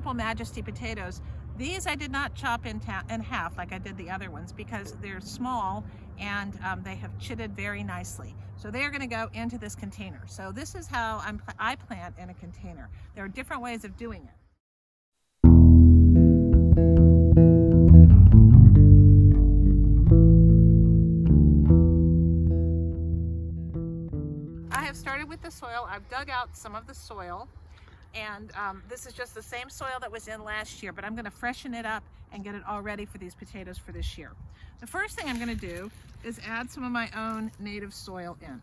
Purple Majesty potatoes. These I did not chop in half like I did the other ones because they're small and they have chitted very nicely. So they are going to go into this container. So this is how I plant in a container. There are different ways of doing it. I have started with the soil. I've dug out some of the soil, and this is just the same soil that was in last year, but I'm going to freshen it up and get it all ready for these potatoes for this year. The first thing I'm going to do is add some of my own native soil in. I'm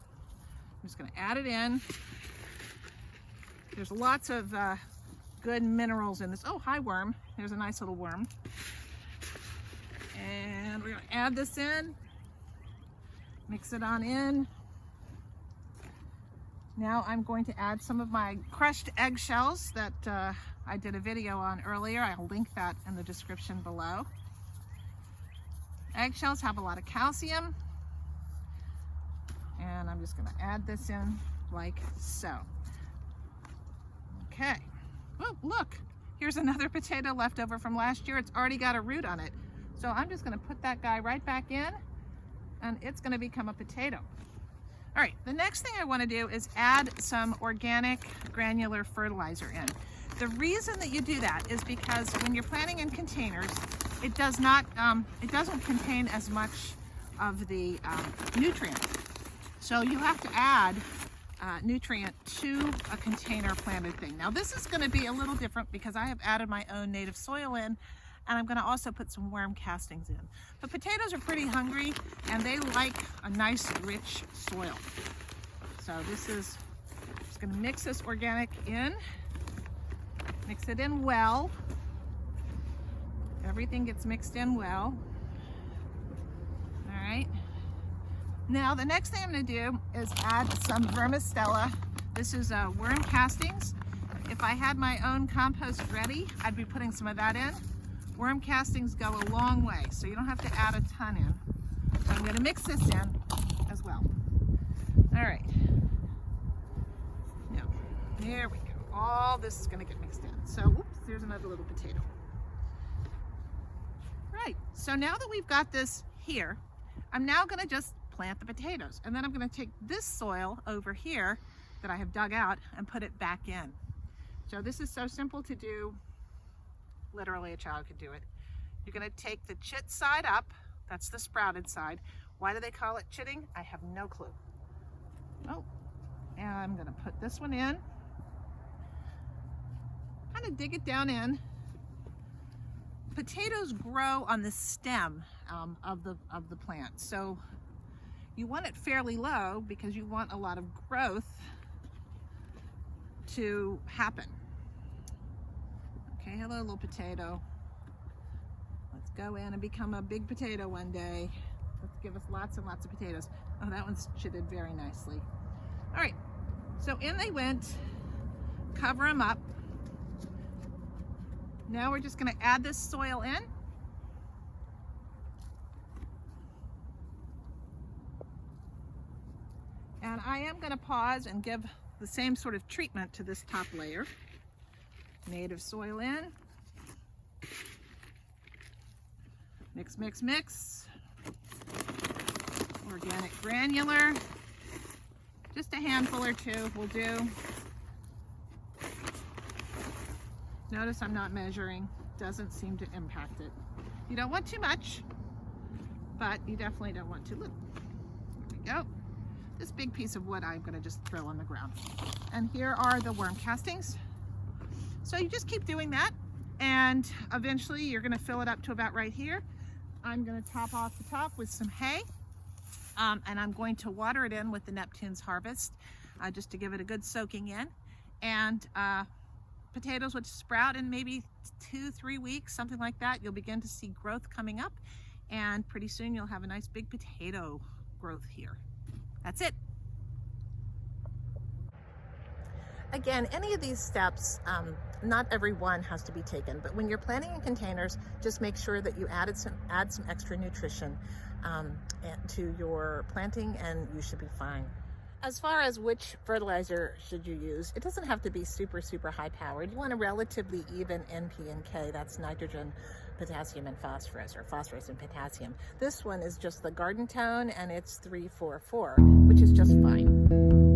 just going to add it in. There's lots of good minerals in this. Oh, hi worm. There's a nice little worm. And we're going to add this in. Mix it on in. Now I'm going to add some of my crushed eggshells that I did a video on earlier. I'll link that in the description below. Eggshells have a lot of calcium. And I'm just going to add this in like so. Okay. Oh, look. Here's another potato left over from last year. It's already got a root on it. So I'm just going to put that guy right back in, and it's going to become a potato. All right, the next thing I want to do is add some organic granular fertilizer in. The reason that you do that is because when you're planting in containers, it doesn't contain as much of the nutrients. So you have to add nutrient to a container planted thing. Now this is going to be a little different because I have added my own native soil in, and I'm going to also put some worm castings in. But potatoes are pretty hungry and they like a nice rich soil. So this is just going to mix this organic in, mix it in well. Everything gets mixed in well. All right. Now the next thing I'm going to do is add some vermicella. This is worm castings. If I had my own compost ready, I'd be putting some of that in. Worm castings go a long way, so you don't have to add a ton in. So I'm going to mix this in as well. All right. Now, there we go. All this is going to get mixed in. So, oops, there's another little potato. Right, so now that we've got this here, I'm now going to just plant the potatoes. And then I'm going to take this soil over here that I have dug out and put it back in. So this is so simple to do. Literally a child could do it. You're going to take the chit side up. That's the sprouted side. Why do they call it chitting? I have no clue. Oh, and I'm going to put this one in. Kind of dig it down in. Potatoes grow on the stem of the plant. So you want it fairly low because you want a lot of growth to happen. Okay, hello little potato. Let's go in and become a big potato one day. Let's give us lots and lots of potatoes. Oh, that one's chitted very nicely. All right, so in they went. Cover them up. Now we're just going to add this soil in. And I am going to pause and give the same sort of treatment to this top layer. Native soil in. Mix, mix, mix. Organic granular. Just a handful or two will do. Notice I'm not measuring. Doesn't seem to impact it. You don't want too much, but you definitely don't want too little. There we go. This big piece of wood I'm going to just throw on the ground. And here are the worm castings. So you just keep doing that, and eventually you're going to fill it up to about right here. I'm going to top off the top with some hay, and I'm going to water it in with the Neptune's Harvest just to give it a good soaking in. And potatoes would sprout in maybe 2-3 weeks, something like that. You'll begin to see growth coming up, and pretty soon you'll have a nice big potato growth here. That's it. Again, any of these steps, not every one has to be taken, but when you're planting in containers, just make sure that you add some extra nutrition to your planting, and you should be fine. As far as which fertilizer should you use, it doesn't have to be super high powered. You want a relatively even NP and K, that's nitrogen, potassium, and phosphorus, or phosphorus and potassium. This one is just the garden tone, and it's 3-4-4, which is just fine.